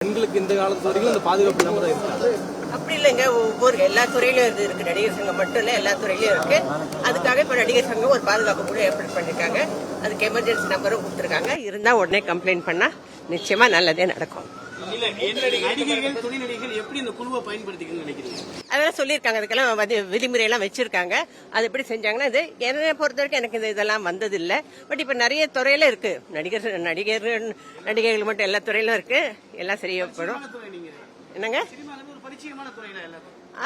பெண்களுக்கு இந்த காலத்து வரைக்கும் இந்த பாதுகாப்பு இல்லாம தான் இருக்கு. அப்படி இல்லைங்க, ஒவ்வொரு எல்லா துறையிலும் இருக்கு. நடிகர் சங்கம் மட்டும் இல்ல, எல்லா துறையிலும் இருக்கு. அதுக்காக இப்ப நடிகர் சங்கம் ஒரு பாதுகாப்பு கூட ஏற்பாடு பண்ணிருக்காங்க. அதுக்கு எமர்ஜென்சி நம்பரும் கொடுத்துருக்காங்க. இருந்தா உடனே கம்ப்ளைண்ட் பண்ணா நிச்சயமா நல்லதே நடக்கும். நடிகர்கள் துணை நடிகர்கள் எப்படி இந்த குழுவை பயன்படுத்திக்கணும்னு நினைக்கிறீங்க? அதெல்லாம் சொல்லியிருக்காங்க. அதுக்கெல்லாம் விதிமுறை எல்லாம் வச்சிருக்காங்க. அது எப்படி செஞ்சாங்கன்னா, இது என்னை பொறுத்த வரைக்கும் எனக்கு இதெல்லாம் வந்தது இல்ல. பட் இப்ப நிறைய துறையில இருக்கு. நடிகர்கள் மட்டும் எல்லா துறையிலும் இருக்கு. எல்லாம் சரியாப்படும். என்னங்க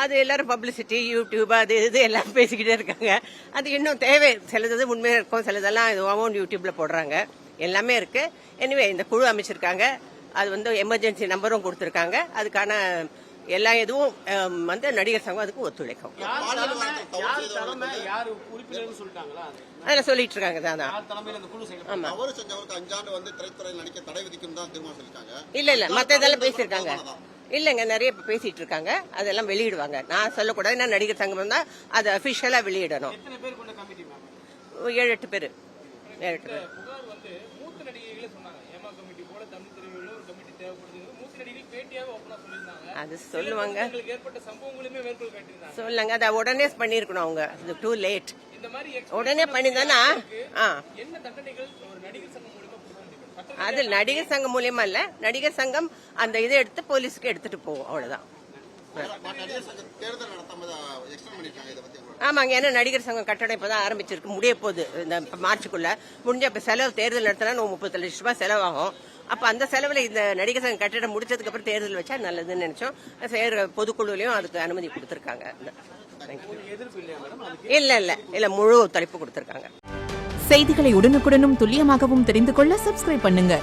அது எல்லாரும் பப்ளிசிட்டி, யூடியூப், அது இது எல்லாம் பேசிக்கிட்டே இருக்காங்க. அது இன்னும் தேவை. சிலது உண்மையா இருக்கும், சிலதெல்லாம் இதுவாகவும் யூடியூப்ல போடுறாங்க. எல்லாமே இருக்கு. எனிவே இந்த குழு அமைச்சிருக்காங்க. அது எமர்ஜென்சி நம்பரும் கொடுத்திருக்காங்க. அதுக்கான எல்லா இதுவும் நடிகர் சங்கம் அதுக்கு ஒத்துழைக்கும். அதெல்லாம் சொல்லிட்டு இருக்காங்க. இல்ல மத்த இதெல்லாம் பேசிருக்காங்க. இல்லங்க, நிறைய பேசிட்டு இருக்காங்க. அதெல்லாம் வெளியிடுவாங்க. நான் சொல்லக்கூடாது. நடிகர் சங்கம் தான் அது அபிஷியலா வெளியிடணும். 7-8 பேரு. அது சொல்லுவாங்க. சொல்லுங்க, அதை உடனே பண்ணிருக்கணும். அவங்க டூ லேட். உடனே பண்ணிதானா? அது நடிகர் சங்கம் மூலியமா இல்ல. நடிகர் சங்கம் அந்த இதை எடுத்து போலீஸ்க்கு எடுத்துட்டு போவோம். அவ்வளவுதான். ஆமாங்க, ஏன்னா நடிகர் சங்கம் கட்டடம் இப்பதான் ஆரம்பிச்சிருக்கு. முடிய போகுது இந்த மார்ச்சுக்குள்ள. முடிஞ்ச இப்ப செலவு தேர்தல் நடத்தினா 30 லட்சம் ரூபாய் செலவாகும். அப்ப அந்த செலவுல இந்த நடிகர் சங்கம் கட்டடம் முடிச்சதுக்கு அப்புறம் தேர்தல் வச்சா நல்லதுன்னு நினைச்சோம். பொதுக்குழுலையும் அதுக்கு அனுமதி கொடுத்திருக்காங்க. இல்ல முழு ஒத்துழைப்பு கொடுத்திருக்காங்க. செய்திகளை உடனுக்குடனும் துல்லியமாகவும் தெரிந்து கொள்ள சப்ஸ்கிரைப் பண்ணுங்க.